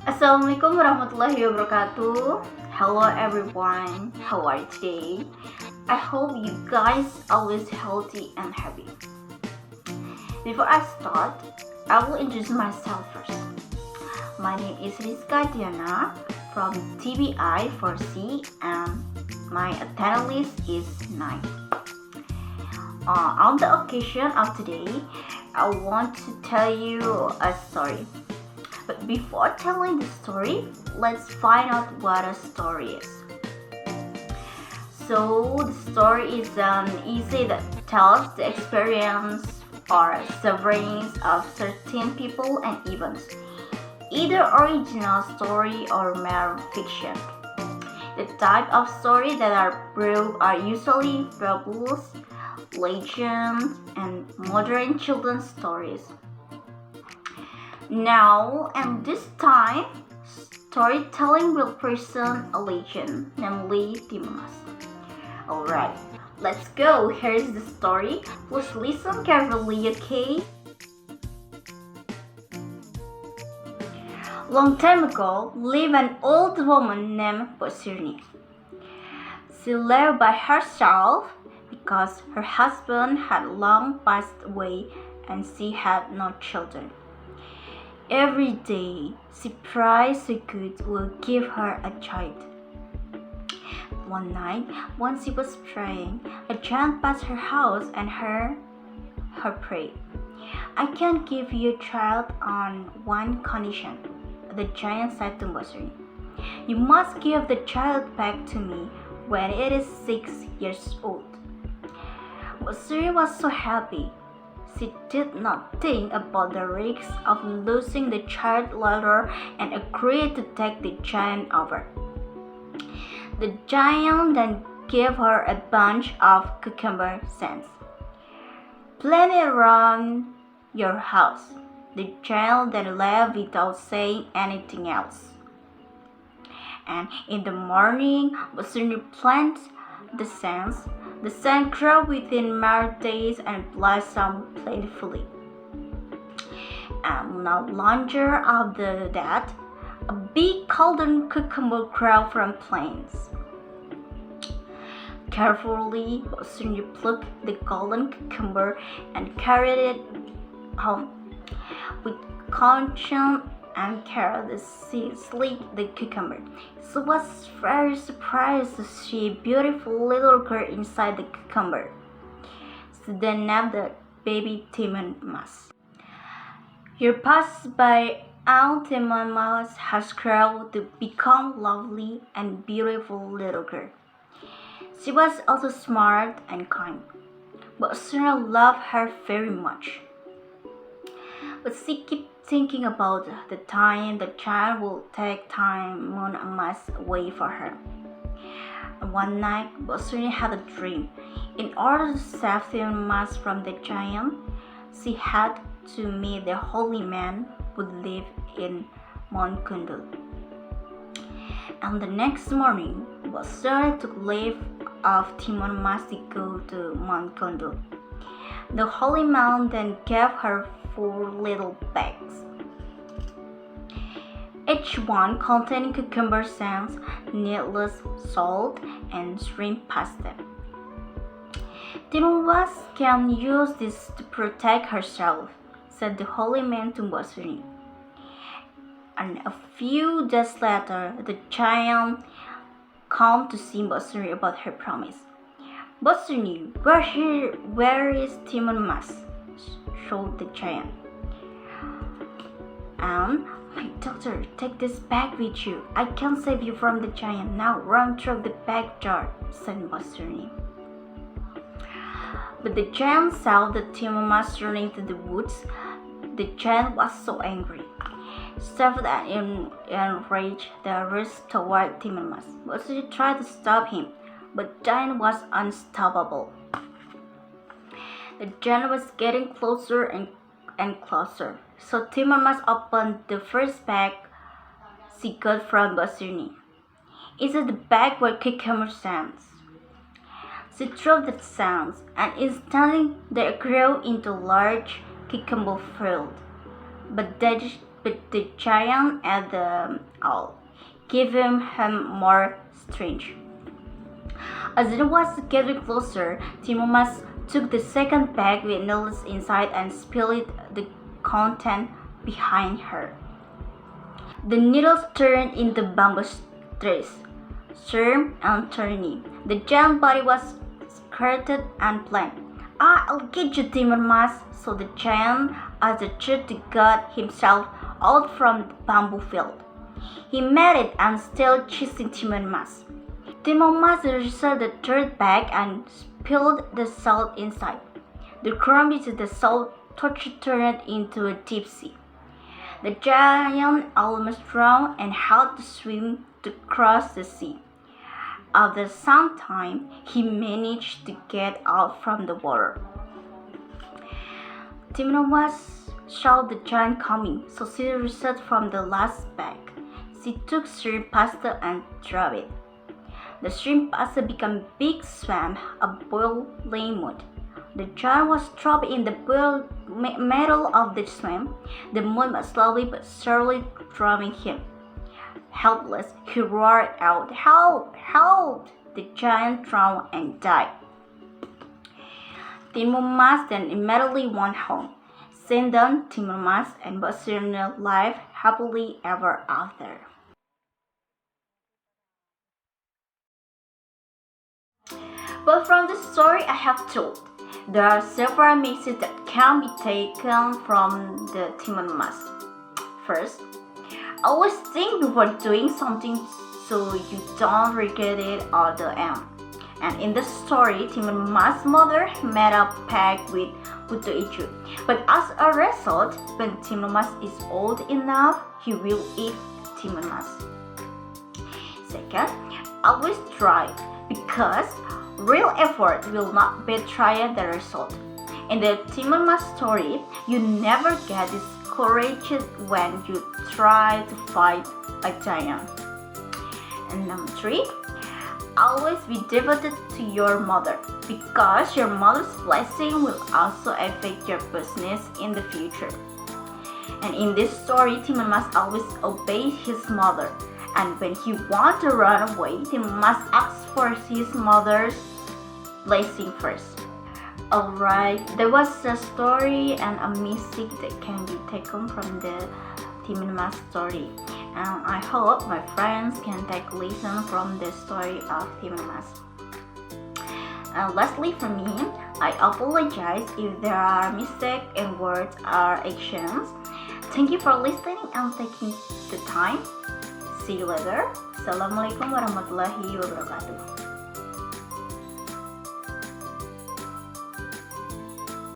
Assalamualaikum warahmatullahi wabarakatuh. Hello everyone, how are you today? I hope you guys always healthy and happy. Before I start, I will introduce myself first. My name is Rizka Diana from TBI 4C and my attendance list is 9. On the occasion of today, I want to tell you a story. But before telling the story, let's find out what a story is. So, the story is an essay that tells the experience or sufferings of certain people and events, either original story or mere fiction. The type of story that are brewed are usually fables, legends, and modern children's stories. Now, and this time, storytelling will present a legend, namely Timamas. Alright, let's go. Here's the story. Please listen carefully, okay? Long time ago, lived an old woman named Bosirni. She lived by herself because her husband had long passed away and she had no children. Every day, she prays so God will give her a child. One night, when she was praying, a giant passed her house and heard her pray. I can give you a child on one condition, the giant said to Bosri. You must give the child back to me when it is 6 years old. Bosri was so happy. She did not think about the risks of losing the child later and agreed to take the giant over. The giant then gave her a bunch of cucumber seeds. Plant it around your house. The giant then left without saying anything else. And in the morning, Basuni planted the seeds. The seed grew within mere days and blossomed plentifully. And not longer after that, a big golden cucumber grew from plants. Carefully, Basuni plucked the golden cucumber and carried it home. With caution and care, the sleek the cucumber. She was very surprised to see a beautiful little girl inside the cucumber. She then named the baby Timon Mouse. Here passed by Aunt Timon Mouse has grown to become lovely and beautiful little girl. She was also smart and kind, but Suna loved her very much. But she kept thinking about the time the child would take Timon Mouse away for her. One night, Bosuni had a dream. In order to save Timon Mouse from the giant, she had to meet the holy man who lived in Mount Kundul. And the next morning, Bosuni took leave of Timon Mouse to go to Mount Kundul. The holy man then gave her 4 little bags, each one containing cucumber seeds, needless salt, and shrimp pasta. Timon Mouse can use this to protect herself, said the holy man to Bosuni. And a few days later, the giant came to see Bosuni about her promise. Bosuni, where is Timon Mouse? Shouted the giant. My daughter, take this bag with you. I can save you from the giant. Now run through the back door, said Bosuni. But the giant saw that Timon Mouse running to the woods. The giant was so angry. Stuffed and enraged, they rushed toward Timon Mouse. Bosuni tried to stop him, but giant was unstoppable. The giant was getting closer and closer. So Timon Mouse opened the first bag she got from Bosuni. It's the bag where cucumber stands. She threw the sands, and instantly they grew into large cucumber field. But but the giant and the owl giving him more strength. As it was getting closer, Timomas took the second bag with needles inside and spilled the content behind her. The needles turned into bamboo trees, sharp and thorny. The giant body was skirted and plain. I'll get you, Timmermans, so the giant attempted to get himself out from the bamboo field. He made it and still chasing Timmermans. Timmermans reached the third bag and spilled the salt inside. The crumbs of the salt turned into a deep sea. The giant almost drowned and had to swim to cross the sea. After some time, he managed to get out from the water. Timmermans saw the giant coming, so she reached from the last bag. She took shrimp pasta and dropped it. The shrimp pasta became a big swamp of boiling mud. The giant was trapped in the middle of the swamp. The mud was slowly but surely drowning him. Helpless, he roared out, "Help! Help!" The giant drowned and died. Timmermans then immediately went home. Since then, Timmermans and Basirna lived happily ever after. But from the story I have told, there are several messages that can be taken from the Timmermans. First, always think before doing something so you don't regret it at the end. And in the story, Timmermans' mother made a pact with Putu. But as a result, when Timmermans is old enough, he will eat Timmermans. Second, always try, because real effort will not betray the result. In the Timmermans story, you never get discouraged when you try to fight a giant. And number 3, always be devoted to your mother, because your mother's blessing will also affect your business in the future. And in this story, Timmermans always obeys his mother, and when he wants to run away, Timmermans asks for his mother's blessing first. Alright, there was a story and a message that can be taken from the Timmermans story. And I hope my friends can take a lesson from the story of Timmermans. And lastly, for me, I apologize if there are mistakes in words or actions. Thank you for listening and taking the time. See you later. Assalamualaikum warahmatullahi wabarakatuh.